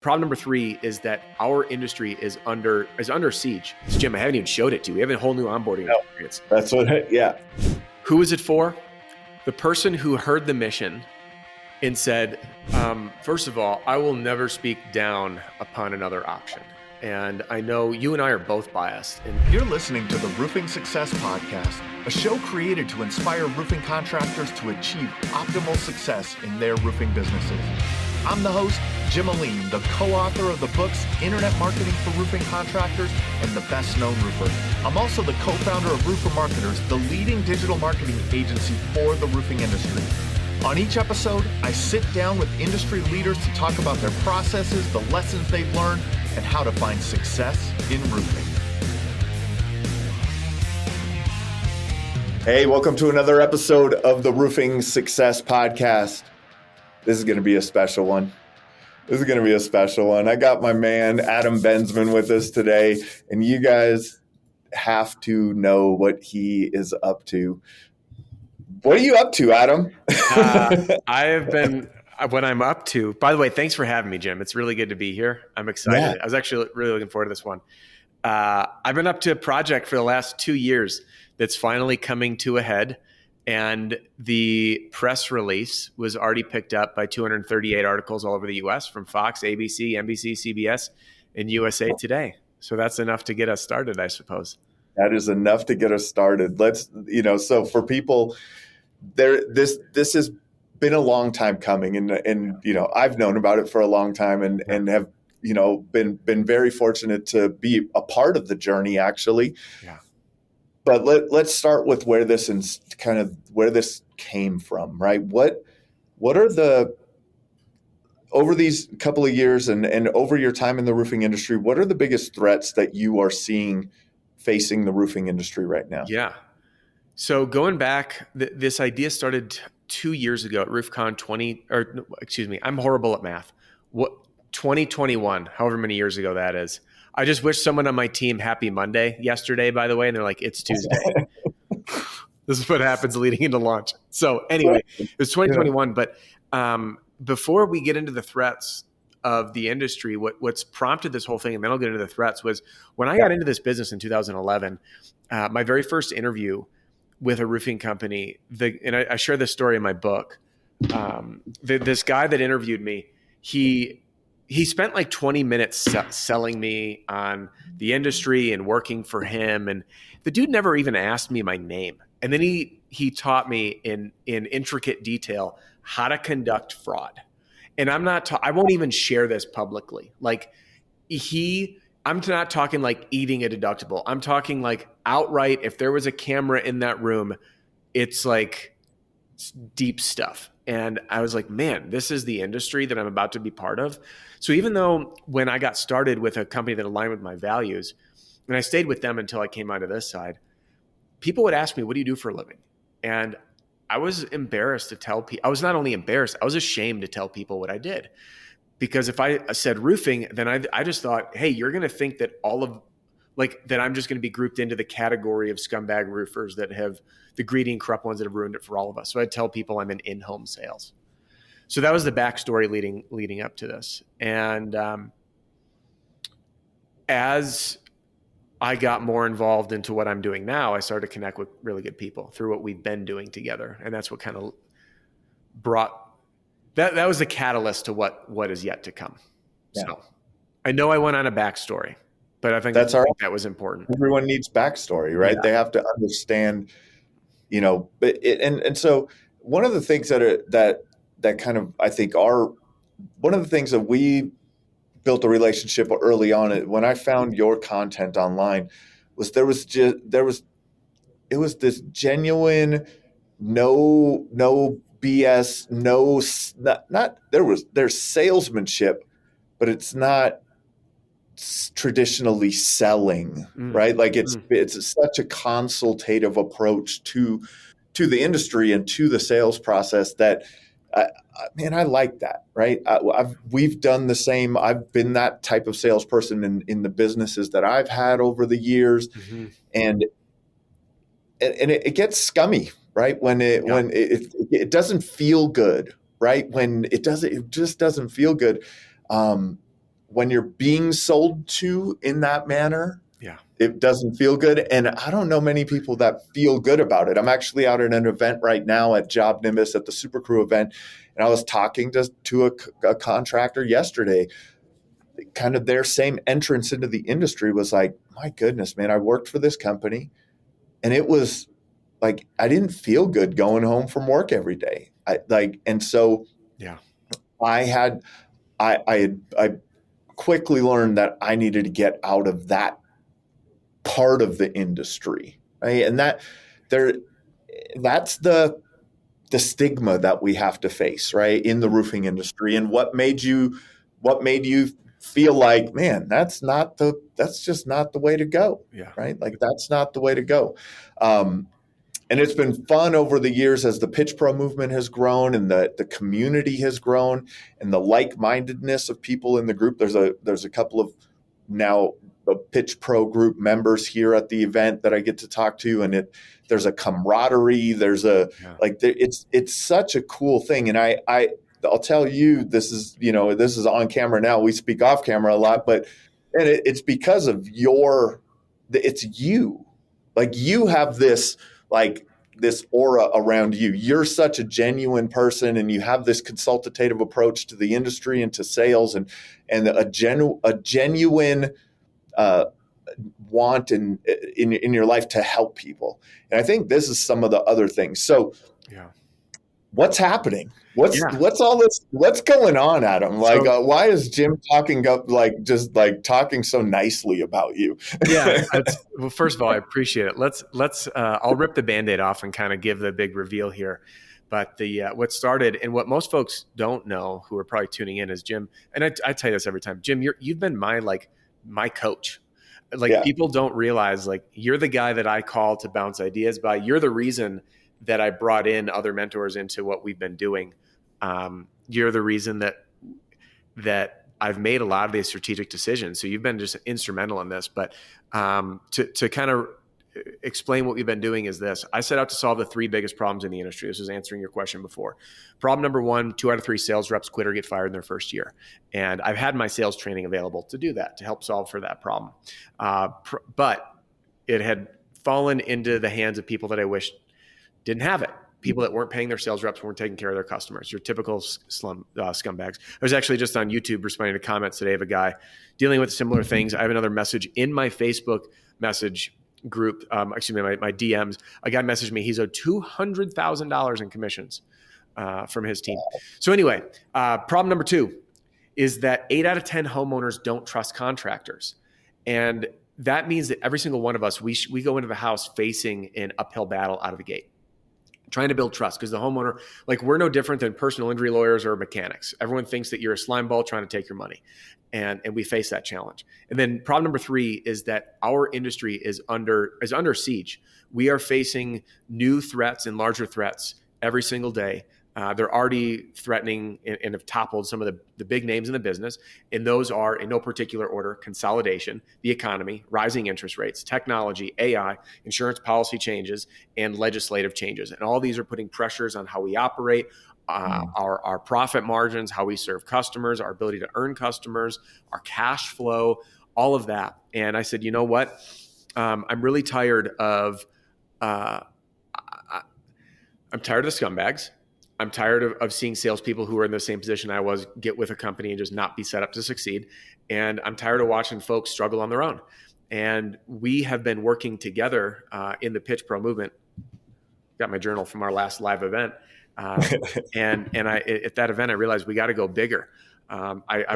Problem number 3 is that our industry is under siege. Jim, I haven't even showed it to you. We have a whole new onboarding experience. That's what, yeah. Who is it for? The person who heard the mission and said, first of all, I will never speak down upon another option. And I know you and I are both biased. And you're listening to the Roofing Success Podcast, a show created to inspire roofing contractors to achieve optimal success in their roofing businesses. I'm the host, Jim Aline, the co-author of the books Internet Marketing for Roofing Contractors and The Best Known Roofer. I'm also the co-founder of Roofer Marketers, the leading digital marketing agency for the roofing industry. On each episode, I sit down with industry leaders to talk about their processes, the lessons they've learned, and how to find success in roofing. Hey, welcome to another episode of the Roofing Success Podcast. This is going to be a special one. I got my man, Adam Bensman, with us today, and you guys have to know what he is up to. What are you up to, Adam? What I'm up to, by the way, thanks for having me, Jim. It's really good to be here. I'm excited. Yeah. I was actually really looking forward to this one. I've been up to a project for the last 2 years that's finally coming to a head. And the press release was already picked up by 238 articles all over the U.S. from Fox, ABC, NBC, CBS, and USA Today. So that's enough to get us started, I suppose. That is enough to get us started. So for people, this has been a long time coming, and I've known about it for a long time, and have been very fortunate to be a part of the journey, actually. Yeah. But let's start with where this came from, right? What are over these couple of years and over your time in the roofing industry, what are the biggest threats that you are seeing facing the roofing industry right now? Yeah. So going back, this idea started 2 years ago at RoofCon I'm horrible at math. 2021, however many years ago that is. I just wish someone on my team happy Monday yesterday, by the way. And they're like, it's Tuesday. This is what happens leading into launch. So anyway, it was 2021. But before we get into the threats of the industry, what's prompted this whole thing, and then I'll get into the threats, was when I got into this business in 2011, my very first interview with a roofing company, and I share this story in my book. This guy that interviewed me, he spent like 20 minutes selling me on the industry and working for him. And the dude never even asked me my name. And then he taught me in intricate detail how to conduct fraud. And I won't even share this publicly. Like I'm not talking like eating a deductible. I'm talking like outright, if there was a camera in that room, it's like deep stuff. And I was like, man, this is the industry that I'm about to be part of. So even though when I got started with a company that aligned with my values, and I stayed with them until I came onto this side, people would ask me, what do you do for a living? And I was embarrassed to tell people. I was not only embarrassed, I was ashamed to tell people what I did. Because if I said roofing, then I just thought, hey, you're going to think that that I'm just going to be grouped into the category of scumbag roofers that have the greedy and corrupt ones that have ruined it for all of us. So I'd tell people I'm in home sales. So that was the backstory leading up to this. And as I got more involved into what I'm doing now, I started to connect with really good people through what we've been doing together. And that's what kind of brought that was the catalyst to what is yet to come. Yeah. So I know I went on a backstory, but I think that was important. Everyone needs backstory, right? Yeah. They have to understand, and so one of the things that kind of, I think, are one of the things that we built a relationship early on when I found your content online was it was this genuine, no BS, there's salesmanship, but it's not traditionally selling, right? Like it's such a consultative approach to the industry and to the sales process that, I like that, right? We've done the same. I've been that type of salesperson in the businesses that I've had over the years, and it gets scummy, right? When it doesn't feel good, right? When it just doesn't feel good. when you're being sold to in that manner, Yeah. it doesn't feel good. And I don't know many people that feel good about it. I'm actually out at an event right now at Job Nimbus at the Super Crew event. And I was talking to a contractor yesterday. Kind of their same entrance into the industry was like, my goodness, man, I worked for this company and it was like, I didn't feel good going home from work every day. And so Yeah. I quickly learned that I needed to get out of that part of the industry, right? And that's the stigma that we have to face, right, in the roofing industry. And what made you feel like, man, that's just not the way to go, Yeah. right? Like that's not the way to go. And it's been fun over the years as the Pitch Pro movement has grown and the community has grown and the like-mindedness of people in the group. There's a couple of now the Pitch Pro group members here at the event that I get to talk to, and there's a camaraderie. It's such a cool thing. And I'll tell you, this is on camera now. We speak off camera a lot, but it's because of it's you. Like you have this aura around you. You're such a genuine person, and you have this consultative approach to the industry and to sales, and a genuine want in your life to help people. And I think this is some of the other things. So, yeah. What's happening? What's all this? What's going on, Adam? Why is Jim talking talking so nicely about you? Yeah. Well, first of all, I appreciate it. Let's I'll rip the Band-Aid off and kind of give the big reveal here. But what started, and what most folks don't know who are probably tuning in, is Jim. And I tell you this every time, Jim, you've been my coach. People don't realize, you're the guy that I call to bounce ideas by. You're the reason that I brought in other mentors into what we've been doing. You're the reason that I've made a lot of these strategic decisions. So you've been just instrumental in this. But to kind of explain what we've been doing is this. I set out to solve the three biggest problems in the industry. This is answering your question before. Problem number one, 2 out of 3 sales reps quit or get fired in their first year. And I've had my sales training available to do that, to help solve for that problem. But it had fallen into the hands of people that I wish didn't have it. People that weren't paying their sales reps, weren't taking care of their customers. Your typical scumbags. I was actually just on YouTube responding to comments today of a guy dealing with similar things. I have another message in my Facebook message group, my DMs. A guy messaged me. He's owed $200,000 in commissions from his team. So anyway, problem number 2 is that 8 out of 10 homeowners don't trust contractors. And that means that every single one of us, we go into the house facing an uphill battle out of the gate, trying to build trust, because the homeowner, we're no different than personal injury lawyers or mechanics. Everyone thinks that you're a slime ball trying to take your money. And we face that challenge. And then problem number 3 is that our industry is under siege. We are facing new threats and larger threats every single day. They're already threatening and have toppled some of the big names in the business. And those are, in no particular order, consolidation, the economy, rising interest rates, technology, AI, insurance policy changes, and legislative changes. And all these are putting pressures on how we operate, our profit margins, how we serve customers, our ability to earn customers, our cash flow, all of that. And I said, you know what? I'm really tired of I'm tired of the scumbags. I'm tired of seeing salespeople who are in the same position I was get with a company and just not be set up to succeed. And I'm tired of watching folks struggle on their own. And we have been working together in the Pitch Pro movement. Got my journal from our last live event. And at that event, I realized we got to go bigger. I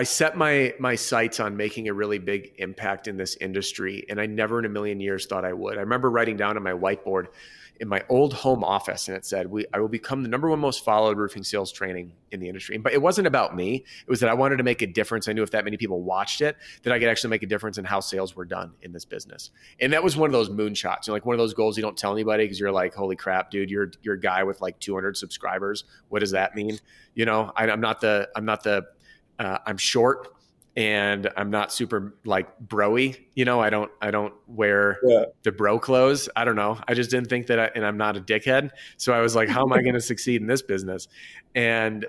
set my sights on making a really big impact in this industry, and I never in a million years thought I would. I remember writing down on my whiteboard in my old home office, and it said, I will become the number 1 most followed roofing sales training in the industry. But it wasn't about me. It was that I wanted to make a difference. I knew if that many people watched it, that I could actually make a difference in how sales were done in this business. And that was one of those moonshots, one of those goals you don't tell anybody because you're like, holy crap, dude, you're a guy with 200 subscribers. What does that mean? I'm short and I'm not super like broy, I don't wear the bro clothes. I don't know. I just didn't think that and I'm not a dickhead. So I was like, how am I going to succeed in this business? And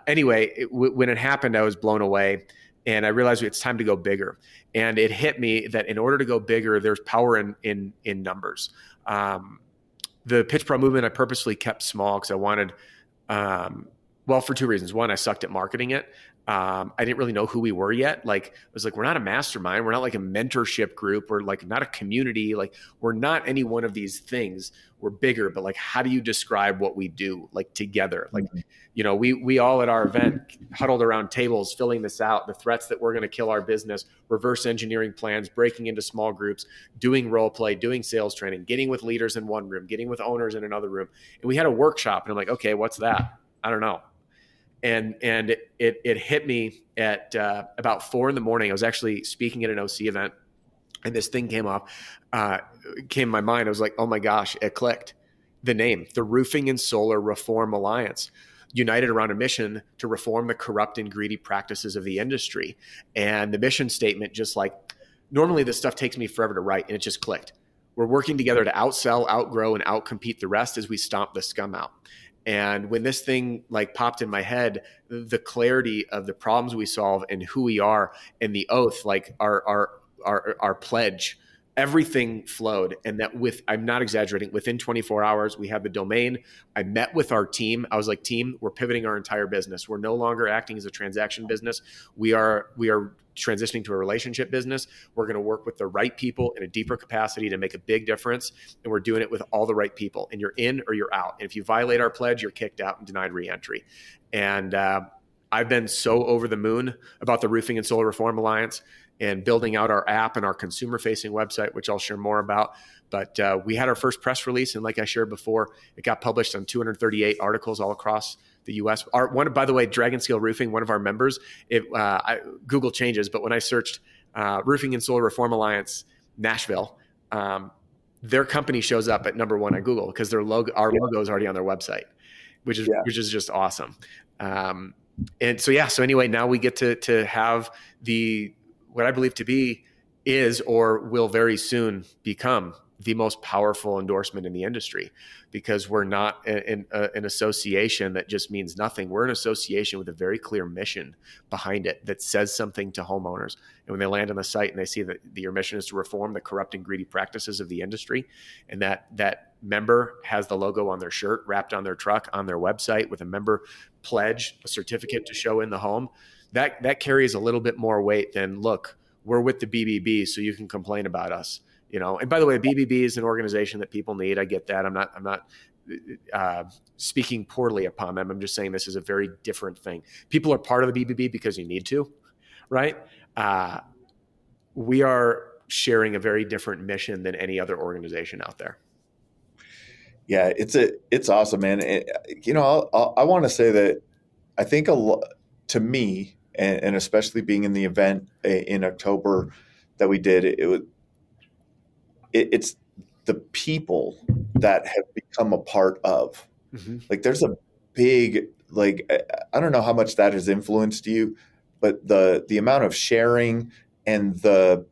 anyway, when it happened, I was blown away. And I realized it's time to go bigger. And it hit me that in order to go bigger, there's power in numbers. The Pitch Pro movement, I purposely kept small because I wanted, for two reasons. One, I sucked at marketing it. I didn't really know who we were yet. Like, I was like, we're not a mastermind. We're not like a mentorship group. We're like not a community. Like, we're not any one of these things. We're bigger, but like, how do you describe what we do like together? Like, we all at our event huddled around tables, filling this out, the threats that we're going to kill our business, reverse engineering plans, breaking into small groups, doing role play, doing sales training, getting with leaders in one room, getting with owners in another room. And we had a workshop and I'm like, okay, what's that? I don't know. And it hit me at about 4 a.m. I was actually speaking at an OC event, and this thing came in my mind. I was like, oh my gosh, it clicked. The name, the Roofing and Solar Reform Alliance, united around a mission to reform the corrupt and greedy practices of the industry. And the mission statement, just like normally this stuff takes me forever to write, and it just clicked. We're working together to outsell, outgrow, and outcompete the rest as we stomp the scum out. And when this thing like popped in my head, the clarity of the problems we solve and who we are and the oath, like our pledge, everything flowed. And that I'm not exaggerating, within 24 hours, we had the domain. I met with our team. I was like, team, we're pivoting our entire business. We're no longer acting as a transaction business. We are transitioning to a relationship business. We're going to work with the right people in a deeper capacity to make a big difference. And we're doing it with all the right people, and you're in or you're out. And if you violate our pledge, you're kicked out and denied reentry. And I've been so over the moon about the Roofing and Solar Reform Alliance and building out our app and our consumer facing website, which I'll share more about. But we had our first press release. And like I shared before, it got published on 238 articles all across the U.S. By the way, Dragon Scale Roofing, one of our members, Google changes, but when I searched Roofing and Solar Reform Alliance Nashville, their company shows up at number 1 on Google because our logo is already on their website, which is just awesome. And so anyway, now we get to have what I believe to be is or will very soon become the most powerful endorsement in the industry, because we're not an association that just means nothing. We're an association with a very clear mission behind it that says something to homeowners. And when they land on the site and they see that your mission is to reform the corrupt and greedy practices of the industry, and that member has the logo on their shirt, wrapped on their truck, on their website with a member pledge, a certificate to show in the home, that carries a little bit more weight than, look, we're with the BBB, so you can complain about us. And by the way, BBB is an organization that people need. I get that. I'm not speaking poorly upon them. I'm just saying this is a very different thing. People are part of the BBB because you need to, right? We are sharing a very different mission than any other organization out there. Yeah, it's awesome, man. I want to say that I think to me, and especially being in the event in October that we did, it's the people that have become a part of. Mm-hmm. Like, there's a big, like, I don't know how much that has influenced you, but the amount of sharing and the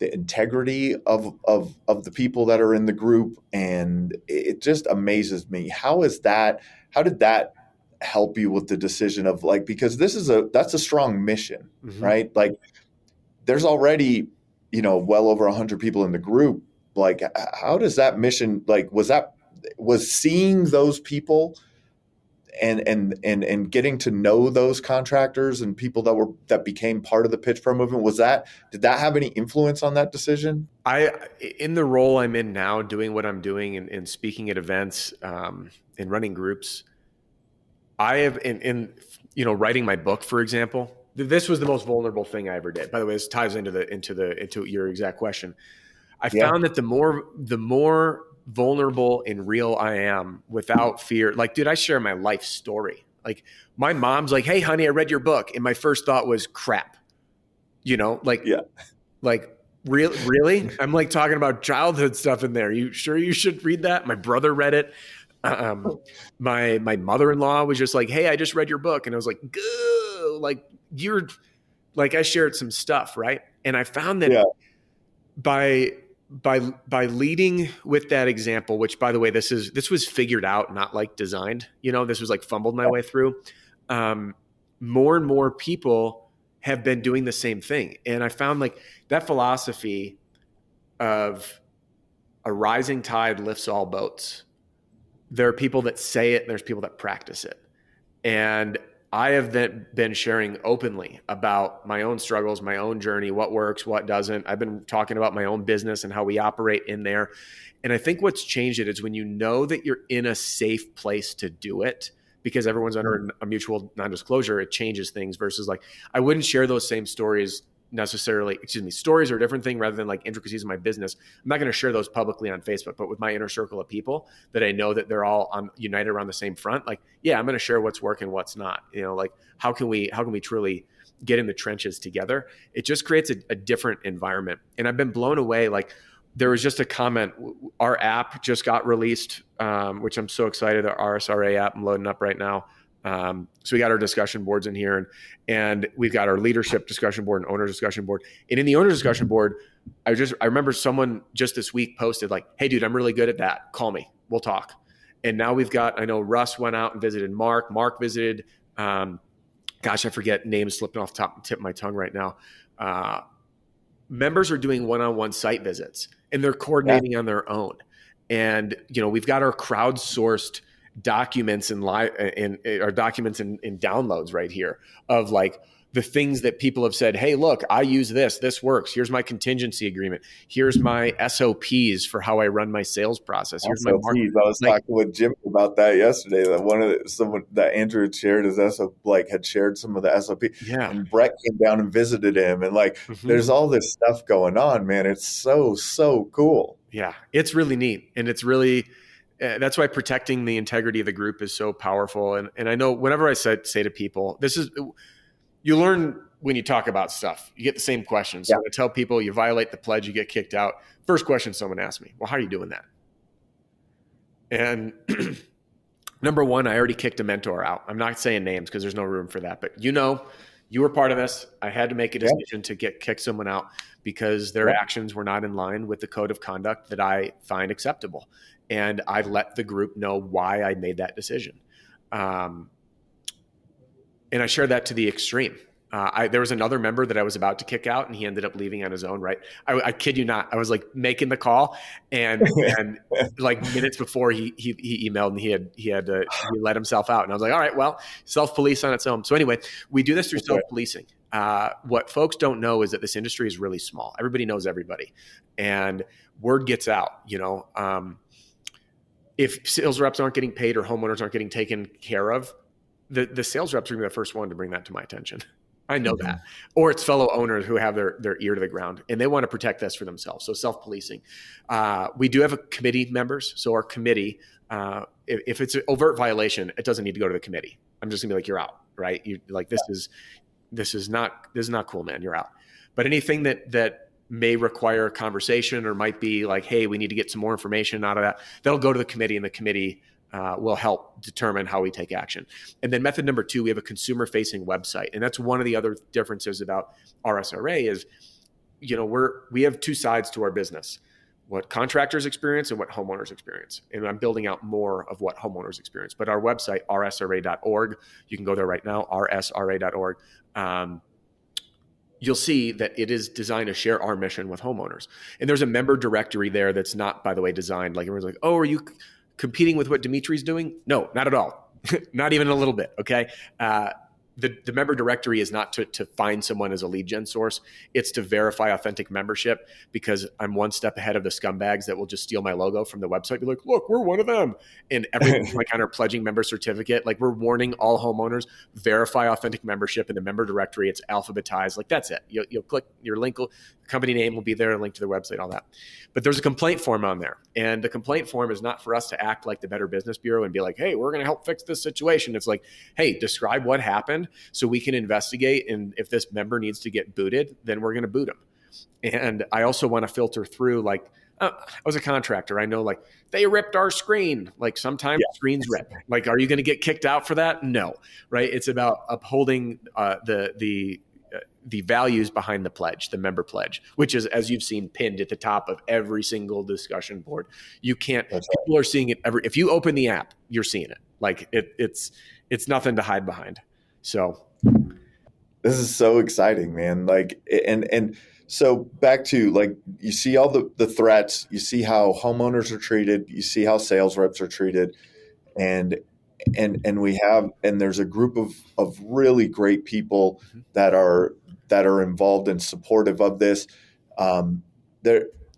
integrity of the people that are in the group, and it just amazes me. How did that help you with the decision of, like, because that's a strong mission, mm-hmm. right? Like, there's already, well over 100 people in the group. Like, how does that mission, like, was seeing those people and getting to know those contractors and people that became part of the Pitch Pro movement, did that have any influence on that decision? In the role I'm in now, doing what I'm doing and speaking at events, and running groups, I have in writing my book, for example, this was the most vulnerable thing I ever did. By the way, this ties into your exact question. I found that the more vulnerable and real I am without fear, like, dude, I share my life story. Like, my mom's like, "Hey, honey, I read your book." And my first thought was crap, like, really? I'm like talking about childhood stuff in there. You sure you should read that? My brother read it. My mother-in-law was just like, "Hey, I just read your book." And I was like, "Good." Like, like I shared some stuff, right? And I found that by leading with that example, which by the way, this was figured out, not like designed, this was like fumbled my way through. More and more people have been doing the same thing. And I found like that philosophy of a rising tide lifts all boats. There are people that say it and there's people that practice it. And I have been sharing openly about my own struggles, my own journey, what works, what doesn't. I've been talking about my own business and how we operate in there. And I think what's changed it is when you know that you're in a safe place to do it, because everyone's under a mutual non-disclosure, it changes things versus like, I wouldn't share those same stories necessarily, stories are a different thing rather than like intricacies of my business. I'm not going to share those publicly on Facebook, but with my inner circle of people that I know that they're all united around the same front, like, yeah, I'm going to share what's working, what's not, like how can we truly get in the trenches together? It just creates a different environment. And I've been blown away. Like there was just a comment, our app just got released, which I'm so excited. Our RSRA app, I'm loading up right now. So we got our discussion boards in here and we've got our leadership discussion board and owner discussion board. And in the owner discussion board, I remember someone just this week posted like, hey dude, I'm really good at that. Call me, we'll talk. And now I know Russ went out and visited Mark visited, I forget names slipping off the tip of my tongue right now. Members are doing one-on-one site visits and they're coordinating on their own. And, we've got our crowdsourced documents and our documents and downloads right here of like the things that people have said, hey, look, I use this works. Here's my contingency agreement. Here's my SOPs for how I run my sales process. Here's my marketing. I was talking with Jim about that yesterday. That someone that Andrew had shared his SOP, had shared some of the SOP. Yeah. And Brett came down and visited him. And there's all this stuff going on, man. It's so cool. Yeah, it's really neat. And it's really, that's why protecting the integrity of the group is so powerful. And I know whenever I say to people, you learn when you talk about stuff, you get the same questions. So when I tell people you violate the pledge, you get kicked out. First question someone asks me, well, how are you doing that? And number one, I already kicked a mentor out. I'm not saying names because there's no room for that, but you were part of this. I had to make a decision to kick someone out because their actions were not in line with the code of conduct that I find acceptable. And I let the group know why I made that decision. And I shared that to the extreme. There was another member that I was about to kick out and he ended up leaving on his own, right? I kid you not. I was like making the call and like minutes before he emailed and he let himself out. And I was like, all right, well, self-police on its own. So anyway, we do this through self-policing. What folks don't know is that this industry is really small. Everybody knows everybody and word gets out, if sales reps aren't getting paid or homeowners aren't getting taken care of, the sales reps are going to be the first one to bring that to my attention. I know that. Or it's fellow owners who have their ear to the ground and they want to protect this for themselves. So self-policing. We do have a committee members. So our committee, if it's an overt violation, it doesn't need to go to the committee. I'm just gonna be like, you're out, right? You like, this is not cool, man. You're out. But anything that may require a conversation or might be like, hey, we need to get some more information out of that, that'll go to the committee and the committee will help determine how we take action. And then method number 2, we have a consumer-facing website. And that's one of the other differences about RSRA is, we have 2 sides to our business, what contractors experience and what homeowners experience. And I'm building out more of what homeowners experience. But our website, rsra.org, you can go there right now, rsra.org. You'll see that it is designed to share our mission with homeowners. And there's a member directory there that's not, by the way, designed like everyone's like, oh, are you competing with what Dimitri's doing? No, not at all. Not even a little bit. Okay. The member directory is not to find someone as a lead gen source. It's to verify authentic membership because I'm one step ahead of the scumbags that will just steal my logo from the website. Be like, look, we're one of them. And everything's like on our pledging member certificate. Like we're warning all homeowners, verify authentic membership in the member directory. It's alphabetized. Like that's it. You'll click your link, company name will be there, a link to their website, all that. But there's a complaint form on there. And the complaint form is not for us to act like the Better Business Bureau and be like, hey, we're going to help fix this situation. It's like, hey, describe what happened so we can investigate. And if this member needs to get booted, then we're going to boot them. And I also want to filter through like, I was a contractor. I know like they ripped our screen. Like sometimes screens rip. Like, are you going to get kicked out for that? No. Right. It's about upholding the the values behind the pledge, the member pledge, which is, as you've seen, pinned at the top of every single discussion board. You can't, people are seeing it if you open the app, you're seeing it. Like it's nothing to hide behind. So this is so exciting, man. Like, and so back to, like, you see all the threats, you see how homeowners are treated, you see how sales reps are treated, and there's a group of really great people that are involved and supportive of this.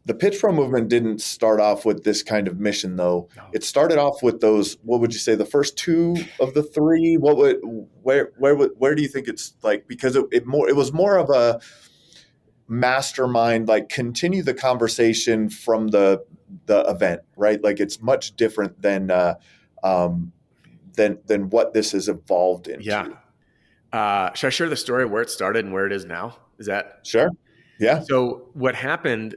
The Pitch Pro movement didn't start off with this kind of mission, though. No. It started off with those, what would you say, the first two of the three? Where do you think it's like? Because it was more of a mastermind, like, continue the conversation from the event, right? Like, it's much different than what this has evolved into. Yeah. Should I share the story of where it started and where it is now? Is that sure? Yeah. So what happened?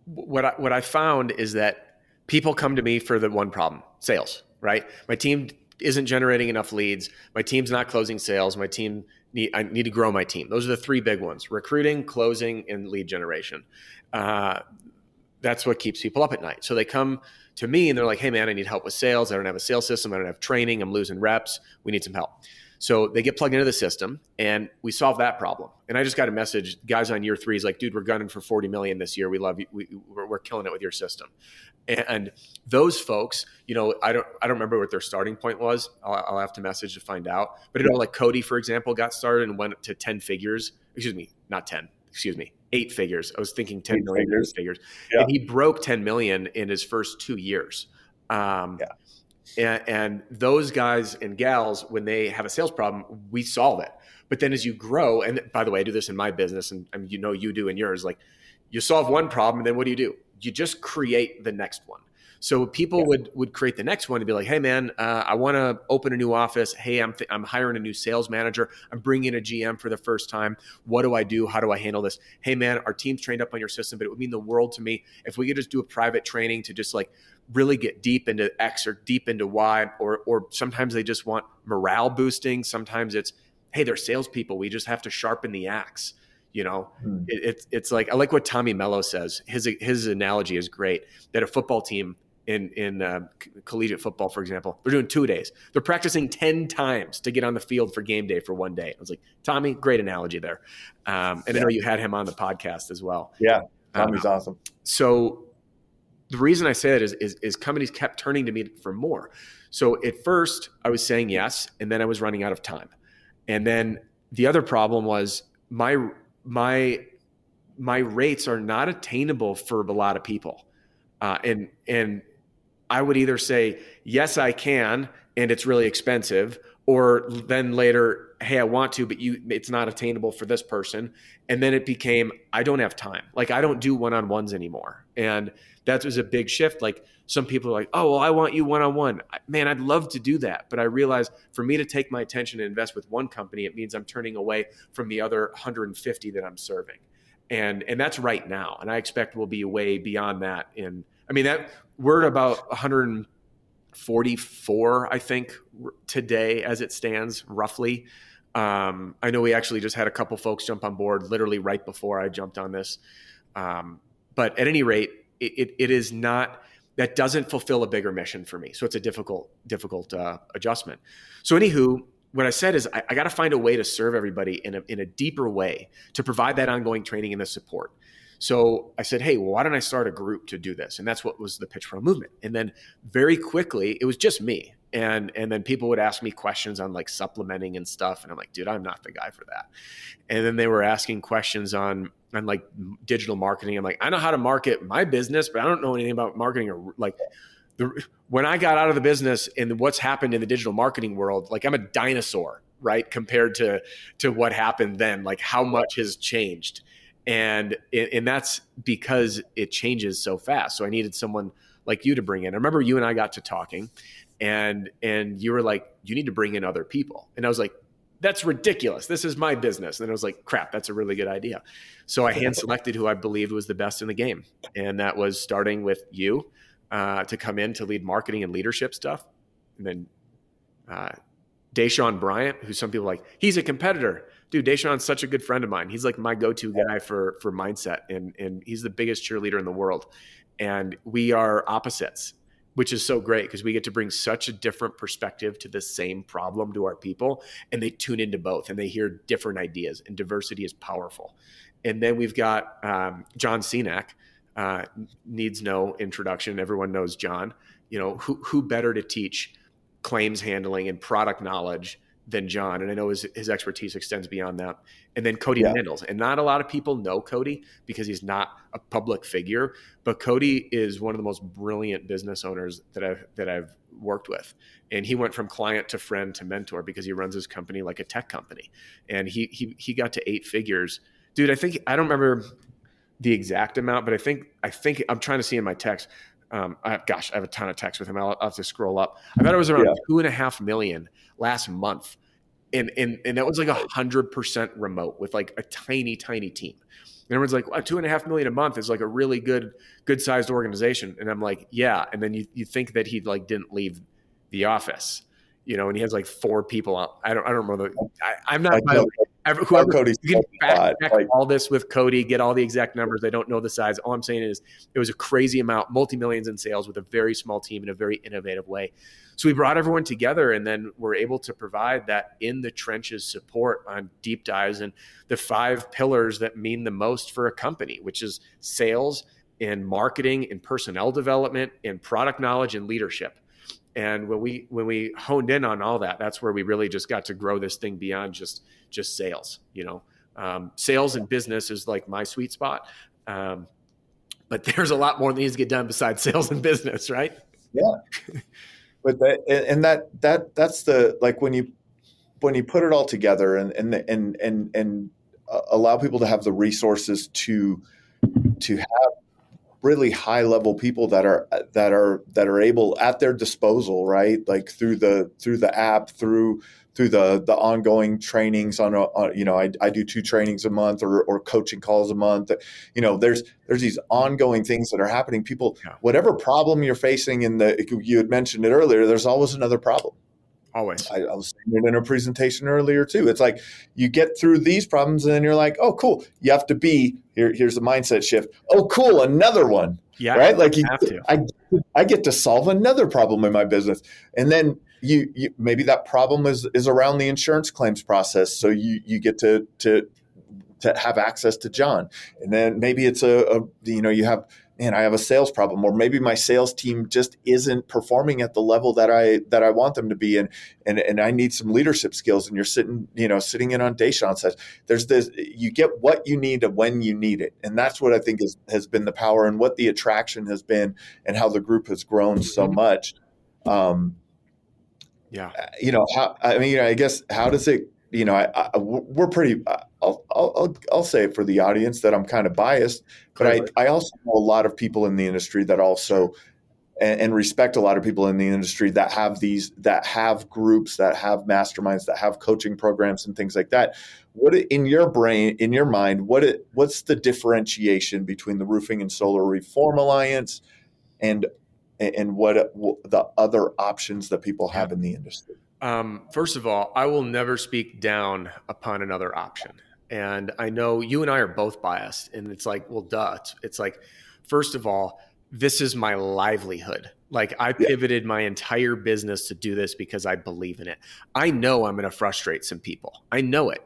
What I found is that people come to me for the one problem: sales. Right? My team isn't generating enough leads. My team's not closing sales. I need to grow my team. Those are the three big ones: recruiting, closing, and lead generation. That's what keeps people up at night. So they come to me and they're like, hey man, I need help with sales. I don't have a sales system. I don't have training. I'm losing reps. We need some help. So they get plugged into the system and we solve that problem. And I just got a message, guys on year 3 is like, dude, we're gunning for 40 million this year. We love you. We're killing it with your system. And those folks, I don't remember what their starting point was. I'll have to message to find out. But like Cody, for example, got started and went to 10 figures. Not 10. 8 figures. I was thinking 10 million figures. Yeah. And he broke 10 million in his first 2 years. And those guys and gals, when they have a sales problem, we solve it. But then as you grow, and by the way, I do this in my business, and you do in yours, like, you solve one problem, and then what do? You just create the next one. So people would create the next one and be like, hey man, I want to open a new office. Hey, I'm hiring a new sales manager. I'm bringing in a GM for the first time. What do I do? How do I handle this? Hey man, our team's trained up on your system, but it would mean the world to me if we could just do a private training to just like really get deep into X or deep into Y, or sometimes they just want morale boosting. Sometimes it's, hey, they're salespeople. We just have to sharpen the axe. It's like, I like what Tommy Mello says. His analogy is great, that a football team in collegiate football, for example, they're doing 2 days. They're practicing 10 times to get on the field for game day for 1 day. I was like, Tommy, great analogy there. And I know you had him on the podcast as well. Yeah, Tommy's awesome. So the reason I say that is companies kept turning to me for more. So at first I was saying yes, and then I was running out of time. And then the other problem was my rates are not attainable for a lot of people. And I would either say, yes, I can, and it's really expensive, or then later, hey, I want to, but it's not attainable for this person. And then it became, I don't have time. Like, I don't do one-on-ones anymore. And that was a big shift. Like, some people are like, oh, well, I want you one-on-one. Man, I'd love to do that. But I realize for me to take my attention and invest with one company, it means I'm turning away from the other 150 that I'm serving. And that's right now. And I expect we'll be way beyond that. That we're at about 144, I think, today as it stands, roughly. I know we actually just had a couple folks jump on board literally right before I jumped on this. But at any rate, it is not, that doesn't fulfill a bigger mission for me. So it's a difficult adjustment. So anywho, what I said is I got to find a way to serve everybody in a deeper way to provide that ongoing training and the support. So I said, hey, well, why don't I start a group to do this? And that's what was the Pitch Pro movement. And then very quickly, it was just me. And then people would ask me questions on like supplementing and stuff. And I'm like, dude, I'm not the guy for that. And then they were asking questions on like digital marketing. I'm like, I know how to market my business, but I don't know anything about marketing. Or like, when I got out of the business and what's happened in the digital marketing world, like, I'm a dinosaur, right? Compared to what happened then, like how much has changed. And that's because it changes so fast. So I needed someone like you to bring in. I remember you and I got to talking and you were like, you need to bring in other people. And I was like, that's ridiculous. This is my business. And I was like, crap, that's a really good idea. So I hand selected who I believed was the best in the game. And that was starting with you to come in to lead marketing and leadership stuff. And then Deshaun Bryant, who some people like, he's a competitor. Dude, Deshaun's such a good friend of mine. He's like my go-to guy for mindset. And he's the biggest cheerleader in the world. And we are opposites, which is so great because we get to bring such a different perspective to the same problem to our people. And they tune into both and they hear different ideas, and diversity is powerful. And then we've got John Cenac, needs no introduction. Everyone knows John. You know, who better to teach claims handling and product knowledge than John? And I know his expertise extends beyond that. And then Cody Mandels. And not a lot of people know Cody because he's not a public figure, but Cody is one of the most brilliant business owners that I've worked with. And he went from client to friend to mentor because he runs his company like a tech company. And he got to 8 figures. Dude, I don't remember the exact amount, but I think I'm trying to see in my text. I have a ton of texts with him. I'll have to scroll up. I thought it was around 2.5 million last month. And that was like 100% remote with like a tiny, tiny team. And everyone's like, well, 2.5 million a month is like a really good sized organization. And I'm like, yeah. And then you think that he like didn't leave the office, you know, and he has like 4 people out. I don't remember. I'm not, by the way, whoever, you can fact check all this with Cody, get all the exact numbers. I don't know the size. All I'm saying is it was a crazy amount, multi-millions in sales with a very small team in a very innovative way. So we brought everyone together and then we're able to provide that in the trenches support on deep dives and the 5 pillars that mean the most for a company, which is sales and marketing and personnel development and product knowledge and leadership. And when we honed in on all that, that's where we really just got to grow this thing beyond just sales. You know, sales and business is like my sweet spot, but there's a lot more that needs to get done besides sales and business, right? Yeah, but that's the, like when you put it all together and allow people to have the resources to have really high level people that are able at their disposal, right? Like through the app, through the ongoing trainings on you know, I do 2 trainings a month or coaching calls a month. You know, there's these ongoing things that are happening. People, whatever problem you're facing you had mentioned it earlier, there's always another problem. Always. I was saying it in a presentation earlier too. It's like you get through these problems and then you're like, oh, cool. You have to be here's the mindset shift. Oh, cool. Another one. Yeah. Right. Like I get to solve another problem in my business. And then you maybe that problem is around the insurance claims process. So you get to have access to John. And then maybe it's you have, man, I have a sales problem, or maybe my sales team just isn't performing at the level that I want them to be, and I need some leadership skills. And you're sitting in on Deshaun says, there's this, you get what you need when you need it, and that's what I think has been the power and what the attraction has been, and how the group has grown so much. I guess how does it? You know, we're pretty. I'll say it for the audience that I'm kind of biased, but I also know a lot of people in the industry that also, and respect a lot of people in the industry that have groups, that have masterminds, that have coaching programs and things like that. What in your mind, what's the differentiation between the Roofing and Solar Reform Alliance and what the other options that people have in the industry? First of all, I will never speak down upon another option. And I know you and I are both biased, and it's like, well, duh. It's like, first of all, this is my livelihood. Like I pivoted my entire business to do this because I believe in it. I know I'm going to frustrate some people. I know it.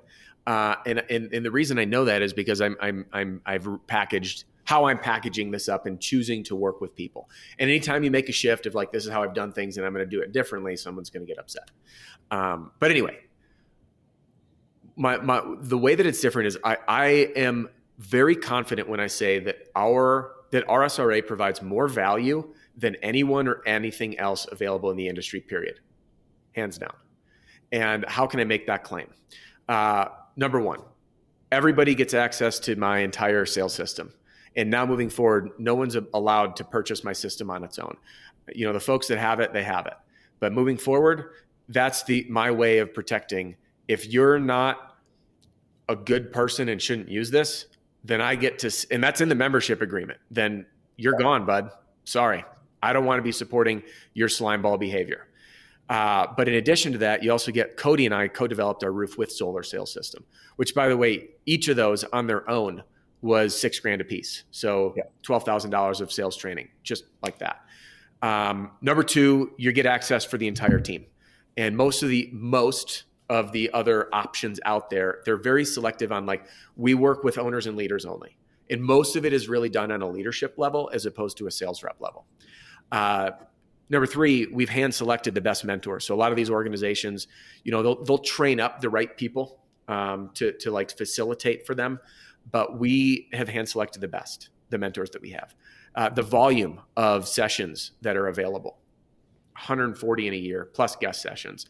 And the reason I know that is because I've packaged how I'm packaging this up and choosing to work with people. And anytime you make a shift of like, this is how I've done things and I'm going to do it differently, someone's going to get upset. But anyway, the way that it's different is I am very confident when I say that that RSRA provides more value than anyone or anything else available in the industry, period. Hands down. And how can I make that claim? Number one, everybody gets access to my entire sales system. And now moving forward, no one's allowed to purchase my system on its own. You know, the folks that have it, they have it. But moving forward, that's my way of protecting. If you're not a good person and shouldn't use this, then I get to, and that's in the membership agreement, then you're gone, bud. Sorry. I don't want to be supporting your slime ball behavior. But in addition to that, you also get Cody and I co-developed our roof with solar sales system, which, by the way, each of those on their own was $6,000 a piece. So $12,000 of sales training, just like that. Number two, you get access for the entire team. And most of the other options out there, they're very selective on, like, we work with owners and leaders only. And most of it is really done on a leadership level as opposed to a sales rep level. Number three, we've hand selected the best mentors. So a lot of these organizations, they'll train up the right people to like facilitate for them, but we have hand selected the mentors that we have. The volume of sessions that are available, 140 in a year, plus guest sessions.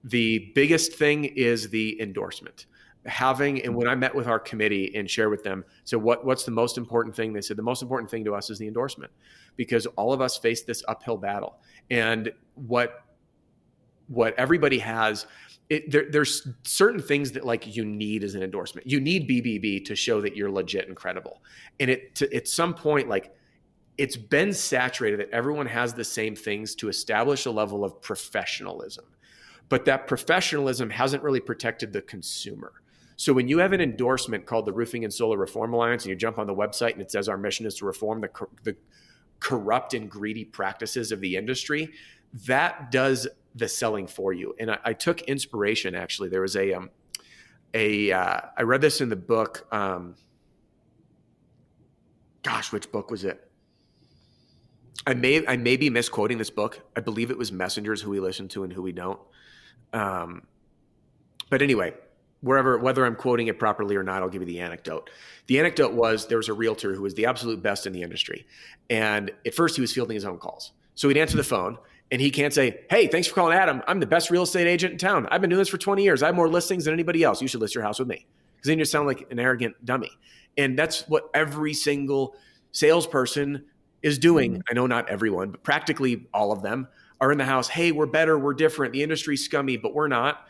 The biggest thing is the endorsement. And when I met with our committee and shared with them, so what's the most important thing? They said the most important thing to us is the endorsement, because all of us face this uphill battle. And what everybody has, there's certain things that, like, you need as an endorsement. You need BBB to show that you're legit and credible. And at some point, like, it's been saturated that everyone has the same things to establish a level of professionalism. But that professionalism hasn't really protected the consumer. So when you have an endorsement called the Roofing and Solar Reform Alliance, and you jump on the website and it says our mission is to reform the corrupt and greedy practices of the industry, that does the selling for you. And I took inspiration, actually. There was I read this in the book. Which book was it? I may be misquoting this book. I believe it was Messengers, Who We Listen to and Who We Don't. But anyway, whether I'm quoting it properly or not, I'll give you the anecdote. The anecdote was, there was a realtor who was the absolute best in the industry. And at first he was fielding his own calls. So he'd answer the phone and he can't say, "Hey, thanks for calling Adam. I'm the best real estate agent in town. I've been doing this for 20 years. I have more listings than anybody else. You should list your house with me." Because then you sound like an arrogant dummy. And that's what every single salesperson is doing. I know not everyone, but practically all of them are in the house. "Hey, we're better. We're different. The industry's scummy, but we're not."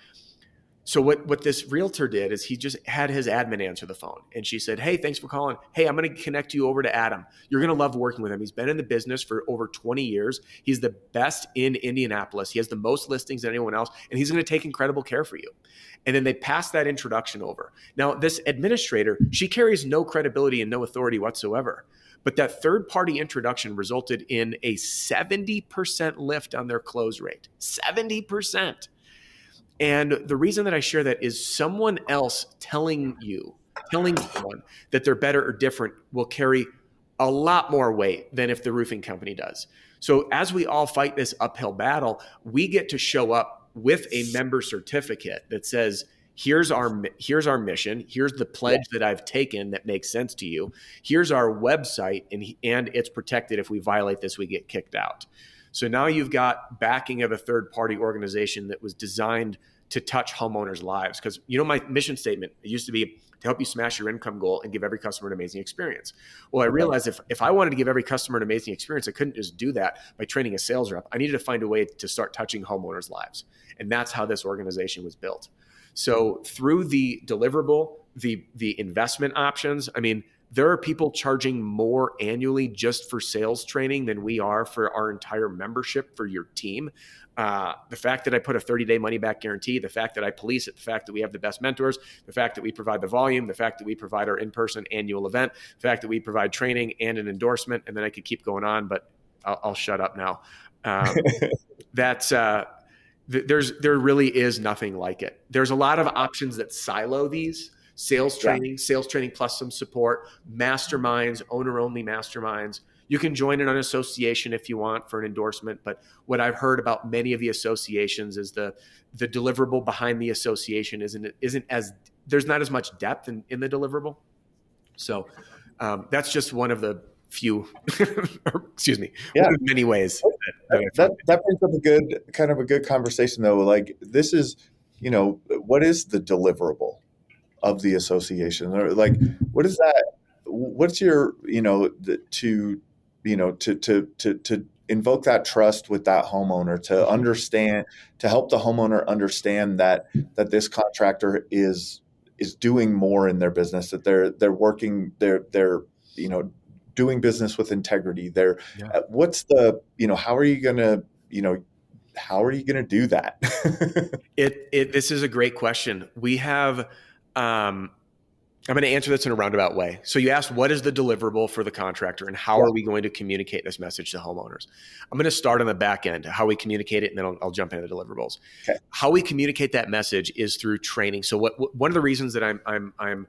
So what this realtor did is he just had his admin answer the phone. And she said, "Hey, thanks for calling. Hey, I'm going to connect you over to Adam. You're going to love working with him. He's been in the business for over 20 years. He's the best in Indianapolis. He has the most listings than anyone else. And he's going to take incredible care for you." And then they passed that introduction over. Now, this administrator, she carries no credibility and no authority whatsoever. But that third-party introduction resulted in a 70% lift on their close rate. 70%. And the reason that I share that is someone else telling someone that they're better or different will carry a lot more weight than if the roofing company does. So as we all fight this uphill battle, we get to show up with a member certificate that says, here's our mission. Here's the pledge that I've taken that makes sense to you. Here's our website, and it's protected. If we violate this, we get kicked out. So now you've got backing of a third-party organization that was designed to touch homeowners' lives. Because, my mission statement, it used to be to help you smash your income goal and give every customer an amazing experience. Well, I realized if I wanted to give every customer an amazing experience, I couldn't just do that by training a sales rep. I needed to find a way to start touching homeowners' lives. And that's how this organization was built. So through the deliverable, the investment options, there are people charging more annually just for sales training than we are for our entire membership for your team. The fact that I put a 30-day money-back guarantee, the fact that I police it, the fact that we have the best mentors, the fact that we provide the volume, the fact that we provide our in-person annual event, the fact that we provide training and an endorsement, and then I could keep going on, but I'll shut up now. There really is nothing like it. There's a lot of options that silo these. Sales training plus some support, masterminds, owner-only masterminds. You can join an association if you want for an endorsement, but what I've heard about many of the associations is the deliverable behind the association isn't as, there's not as much depth in the deliverable. So that's just one of the few, one of many ways. That brings up a good conversation though. Like, this is, what is the deliverable of the association? Or like, what is that? What's your, to invoke that trust with that homeowner, to understand, to help the homeowner understand that this contractor is doing more in their business, that they're working, they're doing business with integrity. What's the, how are you going to, how are you going to do that? This is a great question. We have, I'm going to answer this in a roundabout way. So you asked, what is the deliverable for the contractor and how are we going to communicate this message to homeowners? I'm going to start on the back end, how we communicate it, and then I'll jump into the deliverables. Okay. How we communicate that message is through training. So one of the reasons that I'm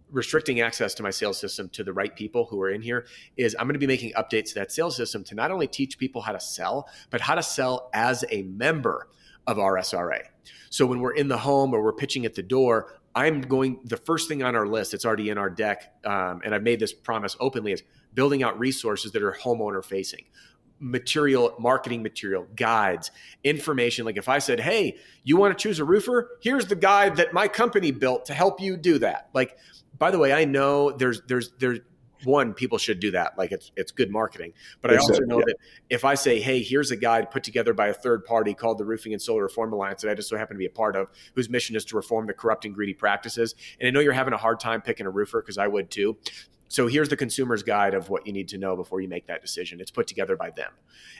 restricting access to my sales system to the right people who are in here is I'm going to be making updates to that sales system to not only teach people how to sell, but how to sell as a member of RSRA. So when we're in the home or we're pitching at the door, the first thing on our list, it's already in our deck, and I've made this promise openly, is building out resources that are homeowner facing. Material, marketing material, guides, information. Like if I said, hey, you want to choose a roofer? Here's the guide that my company built to help you do that. Like, by the way, I know there's people should do that. Like it's good marketing. But I also know that if I say, hey, here's a guide put together by a third party called the Roofing and Solar Reform Alliance that I just so happen to be a part of, whose mission is to reform the corrupt and greedy practices. And I know you're having a hard time picking a roofer because I would too. So here's the consumer's guide of what you need to know before you make that decision. It's put together by them.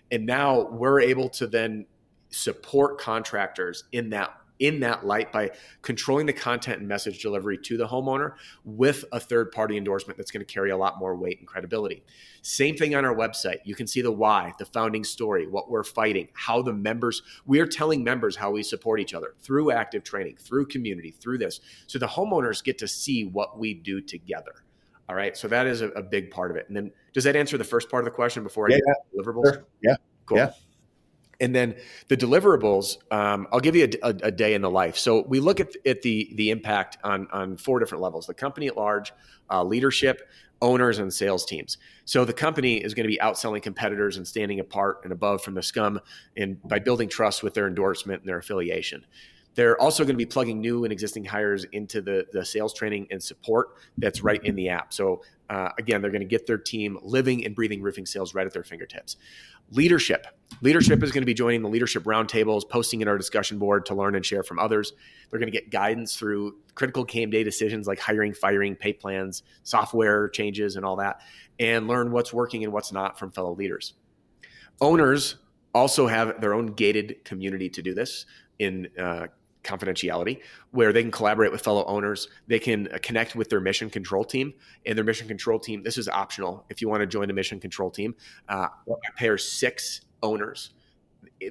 And now we're able to then support contractors in that light by controlling the content and message delivery to the homeowner with a third-party endorsement that's going to carry a lot more weight and credibility. Same thing on our website. You can see the why, the founding story, what we're fighting, how we're telling members how we support each other through active training, through community, through this. So the homeowners get to see what we do together. All right. So that is a big part of it. And then does that answer the first part of the question before I get to deliverables? Sure. Yeah. Cool. Yeah. And then the deliverables, I'll give you a day in the life. So we look at the impact on 4 different levels: the company at large, leadership, owners, and sales teams. So the company is going to be outselling competitors and standing apart and above from the scum, and by building trust with their endorsement and their affiliation. They're also going to be plugging new and existing hires into the sales training and support that's right in the app. So again, they're going to get their team living and breathing roofing sales right at their fingertips. Leadership is going to be joining the leadership roundtables, posting in our discussion board to learn and share from others. They're going to get guidance through critical game day decisions like hiring, firing, pay plans, software changes, and all that, and learn what's working and what's not from fellow leaders. Owners also have their own gated community to do this in confidentiality, where they can collaborate with fellow owners. They can connect with their mission control team, and their mission control team, this is optional. If you want to join a mission control team, I pair 6 owners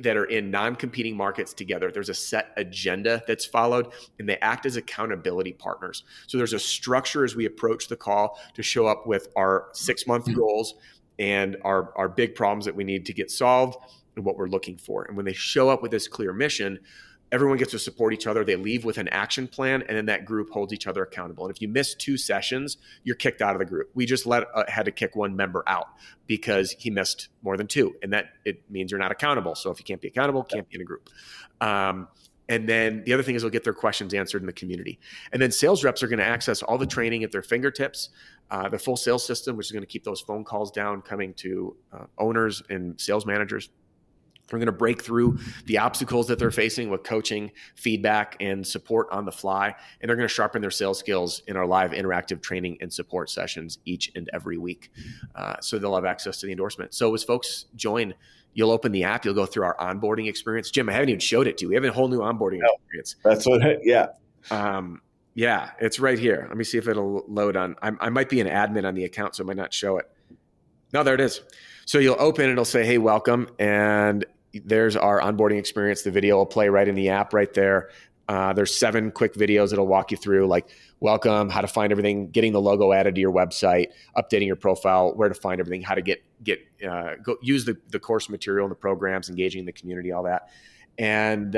that are in non-competing markets together. There's a set agenda that's followed, and they act as accountability partners. So there's a structure as we approach the call to show up with our 6-month goals and our big problems that we need to get solved and what we're looking for. And when they show up with this clear mission, everyone gets to support each other. They leave with an action plan, and then that group holds each other accountable. And if you miss 2 sessions, you're kicked out of the group. We just had to kick one member out because he missed more than 2, and that it means you're not accountable. So if you can't be accountable, can't be in a group. And then the other thing is they'll get their questions answered in the community. And then sales reps are going to access all the training at their fingertips, the full sales system, which is going to keep those phone calls down coming to owners and sales managers. We're going to break through the obstacles that they're facing with coaching, feedback, and support on the fly. And they're going to sharpen their sales skills in our live interactive training and support sessions each and every week. So they'll have access to the endorsement. So as folks join, you'll open the app, you'll go through our onboarding experience. Jim, I haven't even showed it to you. We have a whole new onboarding experience. That's what, yeah. Yeah, it's right here. Let me see if it'll load on. I might be an admin on the account, so I might not show it. No, there it is. So you'll open and it'll say, hey, welcome. And there's our onboarding experience. The video will play right in the app right there. There's 7 quick videos that'll walk you through, like welcome, how to find everything, getting the logo added to your website, updating your profile, where to find everything, how to go use the course material and the programs, engaging the community, all that. And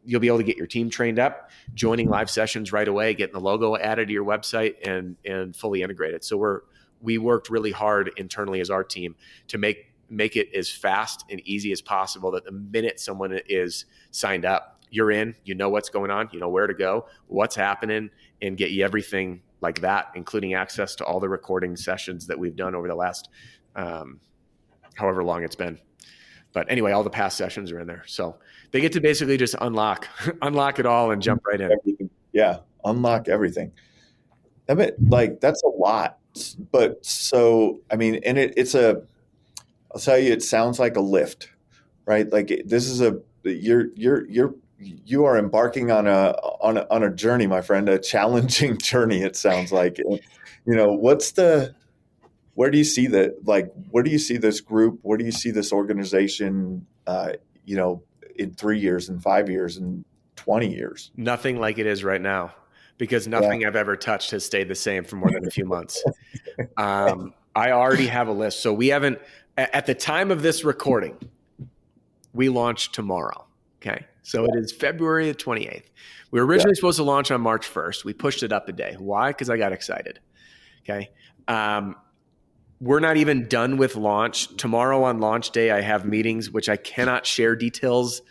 you'll be able to get your team trained up, joining live sessions right away, getting the logo added to your website and fully integrated. So we worked really hard internally as our team to make it as fast and easy as possible, that the minute someone is signed up, you're in, you know what's going on, you know where to go, what's happening, and get you everything like that, including access to all the recording sessions that we've done over the last however long it's been. But anyway, all the past sessions are in there. So they get to basically just unlock it all and jump right in. Everything. Yeah, unlock everything. I mean, like, that's a lot. But so, I mean, and I'll tell you, it sounds like a lift, right? Like this is you are embarking on a journey, my friend, a challenging journey. It sounds like, where do you see where do you see this group? Where do you see this organization, in 3 years, in 5 years, in 20 years? Nothing like it is right now, because nothing I've ever touched has stayed the same for more than a few months. I already have a list. So we haven't, at the time of this recording, we launch tomorrow. Okay. So it is February the 28th. We were originally supposed to launch on March 1st. We pushed it up a day. Why? Because I got excited. Okay. We're not even done with launch. Tomorrow on launch day, I have meetings, which I cannot share details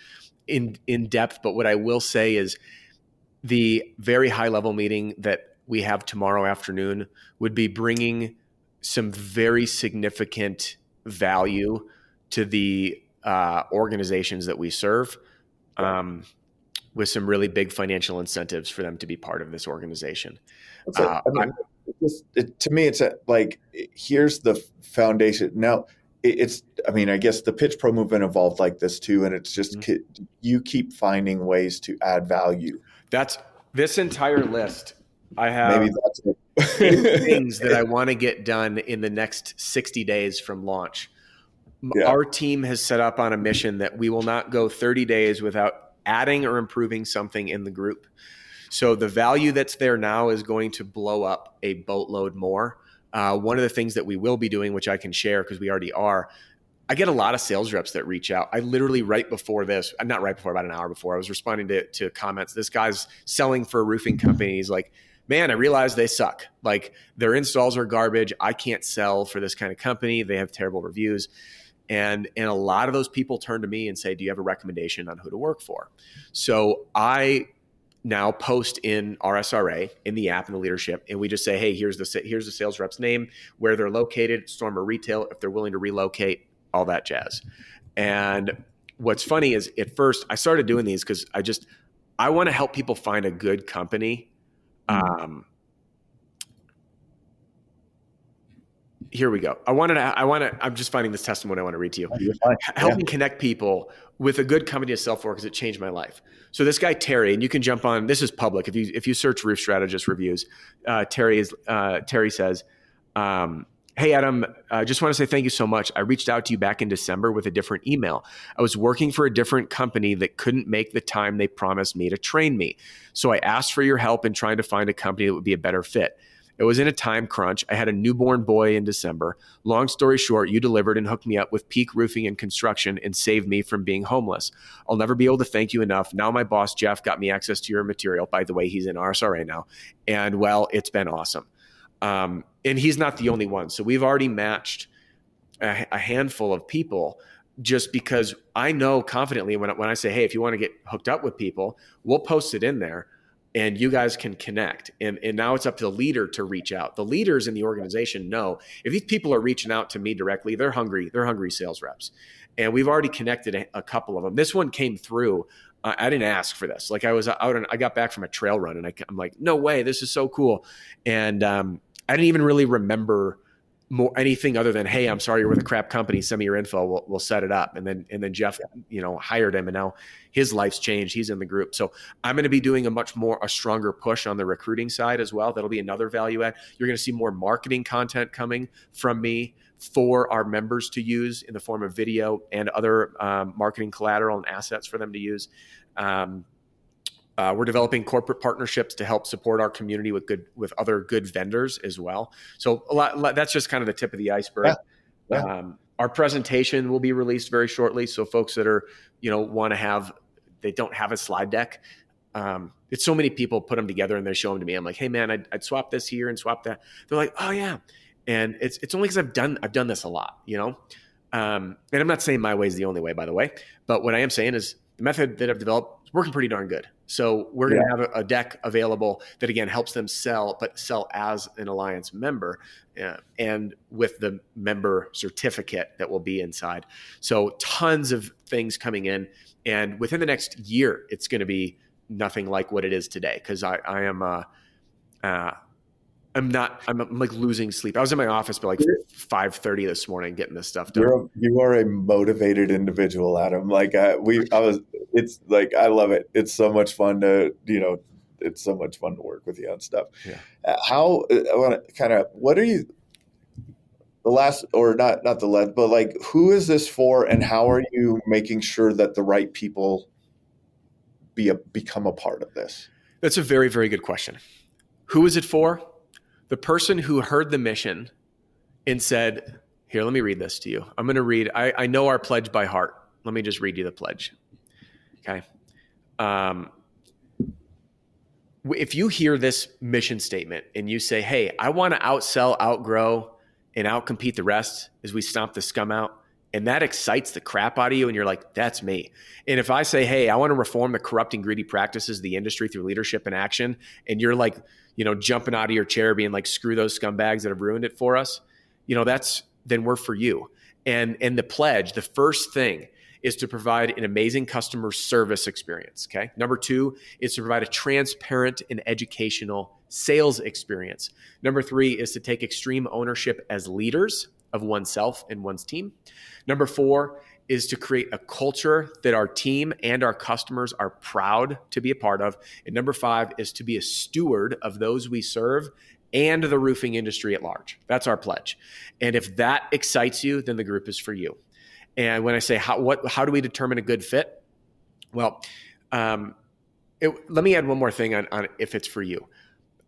in depth. But what I will say is the very high level meeting that we have tomorrow afternoon would be bringing some very significant value to the organizations that we serve, with some really big financial incentives for them to be part of this organization. To me, it's here's the foundation. Now, I guess the Pitch Pro movement evolved like this too, and it's just you keep finding ways to add value. That's this entire list. I have maybe that's it. 8 things that I want to get done in the next 60 days from launch. Yeah. Our team has set up on a mission that we will not go 30 days without adding or improving something in the group. So the value that's there now is going to blow up a boatload more. One of the things that we will be doing, which I can share because we already are, I get a lot of sales reps that reach out. I literally about an hour before, I was responding to comments. This guy's selling for a roofing company. He's like, man, I realize they suck. Like their installs are garbage. I can't sell for this kind of company. They have terrible reviews. And a lot of those people turn to me and say, do you have a recommendation on who to work for? So I now post in RSRA in the app in the leadership, and we just say, hey, here's the sales rep's name, where they're located, storm or retail, if they're willing to relocate, all that jazz. And what's funny is at first I started doing these because I want to help people find a good company. Here we go. I'm just finding this testimony I want to read to you. Helping connect people with a good company to sell for, because it changed my life. So this guy, Terry, and you can jump on, this is public. If you search Roof Strategist reviews, Terry says, hey, Adam, I just want to say thank you so much. I reached out to you back in December with a different email. I was working for a different company that couldn't make the time they promised me to train me. So I asked for your help in trying to find a company that would be a better fit. It was in a time crunch. I had a newborn boy in December. Long story short, you delivered and hooked me up with peak roofing and construction and saved me from being homeless. I'll never be able to thank you enough. Now my boss, Jeff, got me access to your material. By the way, he's in RSRA now. And well, it's been awesome. And he's not the only one. So we've already matched a handful of people, just because I know confidently when I say, hey, if you want to get hooked up with people, we'll post it in there. And you guys can connect. And now it's up to the leader to reach out. The leaders in the organization know if these people are reaching out to me directly, they're hungry sales reps. And we've already connected a couple of them. This one came through. I didn't ask for this. Like I was out and I got back from a trail run and I'm like, no way, this is so cool. And I didn't even really remember anything other than, hey, I'm sorry you're with a crap company. Send me your info. We'll set it up. And then Jeff, hired him, and now his life's changed. He's in the group. So I'm going to be doing a stronger push on the recruiting side as well. That'll be another value add. You're going to see more marketing content coming from me for our members to use in the form of video and other marketing collateral and assets for them to use. We're developing corporate partnerships to help support our community with other good vendors as well. So that's just kind of the tip of the iceberg. Yeah. Our presentation will be released very shortly. So folks that are, they don't have a slide deck. It's so many people put them together and they show them to me. I'm like, hey man, I'd swap this here and swap that. They're like, oh yeah. And it's only because I've done this a lot, and I'm not saying my way is the only way, by the way, but what I am saying is the method that I've developed is working pretty darn good. So we're going to have a deck available that, again, helps them sell, but sell as an Alliance member and with the member certificate that will be inside. So tons of things coming in. And within the next year, it's going to be nothing like what it is today, because I am I'm like losing sleep. I was in my office by like 5:30 this morning getting this stuff done. You are a motivated individual, Adam. Like it's like, I love it. It's so much fun to, it's so much fun to work with you on stuff. Yeah. I want to kind of, what are you, the last, or not the last, but like, who is this for, and how are you making sure that the right people become a part of this? That's a very, very good question. Who is it for? The person who heard the mission and said, here, let me read this to you. I'm going to read, I know our pledge by heart. Let me just read you the pledge. Okay. If you hear this mission statement and you say, hey, I want to outsell, outgrow, and outcompete the rest as we stomp the scum out, and that excites the crap out of you, and you're like, that's me. And if I say, hey, I want to reform the corrupt and greedy practices of the industry through leadership and action, and you're like, jumping out of your chair being like, screw those scumbags that have ruined it for us, then we're for you. And the pledge, the first thing is to provide an amazing customer service experience, okay? Number 2 is to provide a transparent and educational sales experience. Number 3 is to take extreme ownership as leaders of oneself and one's team. Number 4 is to create a culture that our team and our customers are proud to be a part of. And number 5 is to be a steward of those we serve and the roofing industry at large. That's our pledge. And if that excites you, then the group is for you. And when I say how do we determine a good fit? Well, let me add one more thing on if it's for you.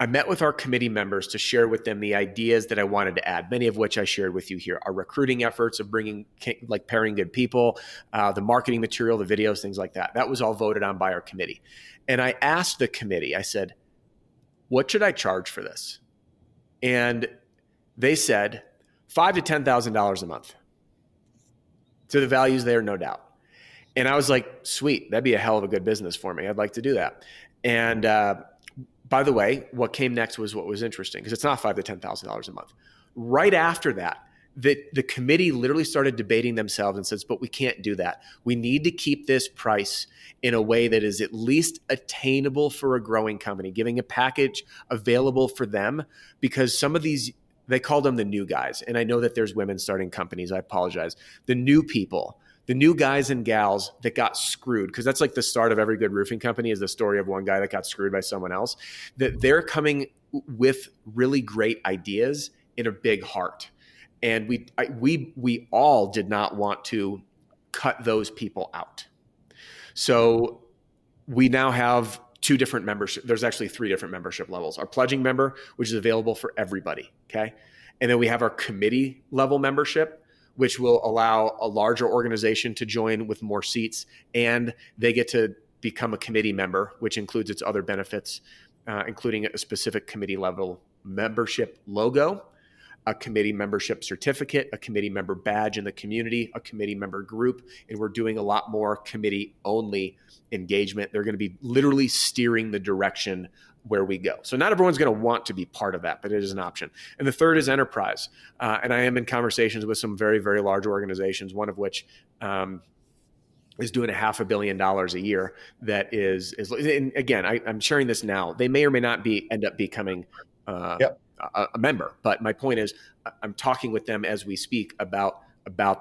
I met with our committee members to share with them the ideas that I wanted to add, many of which I shared with you here. Our recruiting efforts of pairing good people, the marketing material, the videos, things like that. That was all voted on by our committee. And I asked the committee, I said, what should I charge for this? And they said $5,000 to $10,000 a month. So the value's there, no doubt. And I was like, sweet, that'd be a hell of a good business for me. I'd like to do that. And by the way, what came next was what was interesting, because it's not $5,000 to $10,000 a month. Right after that, the committee literally started debating themselves and says, but we can't do that. We need to keep this price in a way that is at least attainable for a growing company, giving a package available for them, because some of these, they call them the new guys. And I know that there's women starting companies. I apologize. The new people, the new guys and gals that got screwed, because that's like the start of every good roofing company, is the story of one guy that got screwed by someone else, that they're coming with really great ideas in a big heart. And we all did not want to cut those people out. So we now have 2 different membership. There's actually 3 different membership levels. Our pledging member, which is available for everybody. Okay. And then we have our committee level membership, which will allow a larger organization to join with more seats, and they get to become a committee member, which includes its other benefits, including a specific committee level membership logo, a committee membership certificate, a committee member badge in the community, a committee member group, and we're doing a lot more committee-only engagement. They're going to be literally steering the direction where we go. So not everyone's going to want to be part of that, but it is an option. And the third is enterprise. And I am in conversations with some very, very large organizations, one of which is doing $500 million a year. That is and again, I'm sharing this now. They may or may not end up becoming a member. But my point is, I'm talking with them as we speak about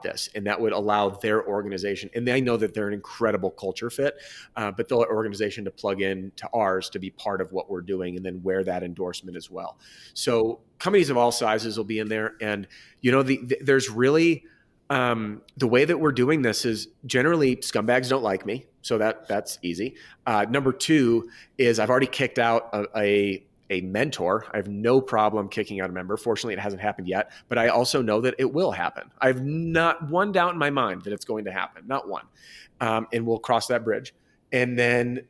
this, and that would allow their organization, and they know that they're an incredible culture fit, but their organization to plug in to ours to be part of what we're doing, and then wear that endorsement as well. So companies of all sizes will be in there, and there's really the way that we're doing this is generally scumbags don't like me, so that's easy. Number 2 is I've already kicked out a mentor. I have no problem kicking out a member. Fortunately, it hasn't happened yet, but I also know that it will happen. I have not one doubt in my mind that it's going to happen, not one. And we'll cross that bridge. And then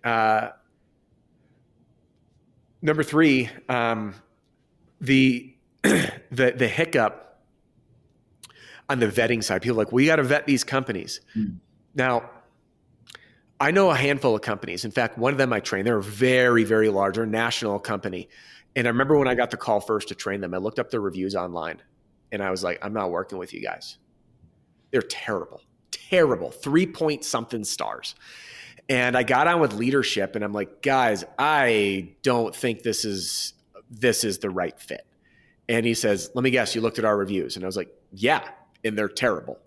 number 3, the hiccup on the vetting side. People are like, we got to vet these companies. Now, I know a handful of companies. In fact, one of them I trained. They're a very, very large, or national company. And I remember when I got the call first to train them, I looked up their reviews online, and I was like, I'm not working with you guys. They're terrible, 3-point-something stars. And I got on with leadership, and I'm like, guys, I don't think this is this is the right fit. And he says, let me guess, you looked at our reviews. And I was like, yeah, and they're terrible.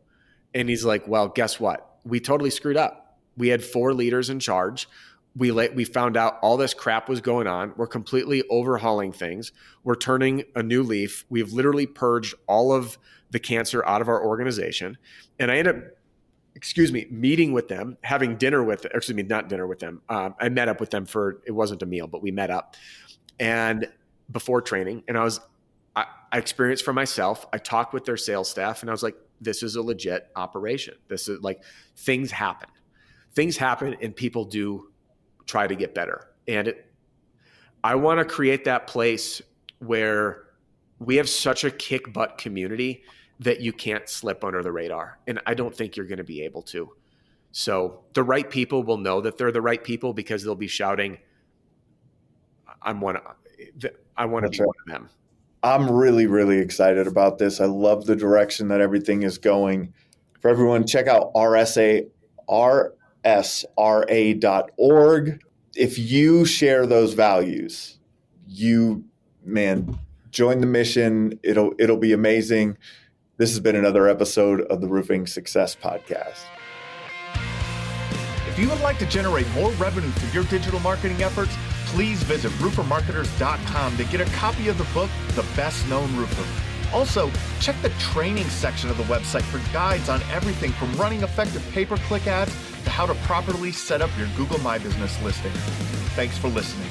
And he's like, well, guess what? We totally screwed up. We had 4 leaders in charge. We found out all this crap was going on. We're completely overhauling things. We're turning a new leaf. We've literally purged all of the cancer out of our organization. And I ended up, meeting with them, having dinner with, not dinner with them. I met up with them it wasn't a meal, but we met up and before training. And I experienced for myself. I talked with their sales staff and I was like, this is a legit operation. This is like, things happen and people do try to get better. And I want to create that place where we have such a kick butt community that you can't slip under the radar. And I don't think you're going to be able to. So the right people will know that they're the right people because they'll be shouting, I want to be one of them. I'm really, really excited about this. I love the direction that everything is going. For everyone, check out RSRA.org. If you share those values, join the mission. It'll be amazing. This has been another episode of the Roofing Success Podcast. If you would like to generate more revenue through your digital marketing efforts, please visit roofermarketers.com to get a copy of the book, The Best Known Roofer. Also, check the training section of the website for guides on everything from running effective pay-per-click ads to how to properly set up your Google My Business listing. Thanks for listening.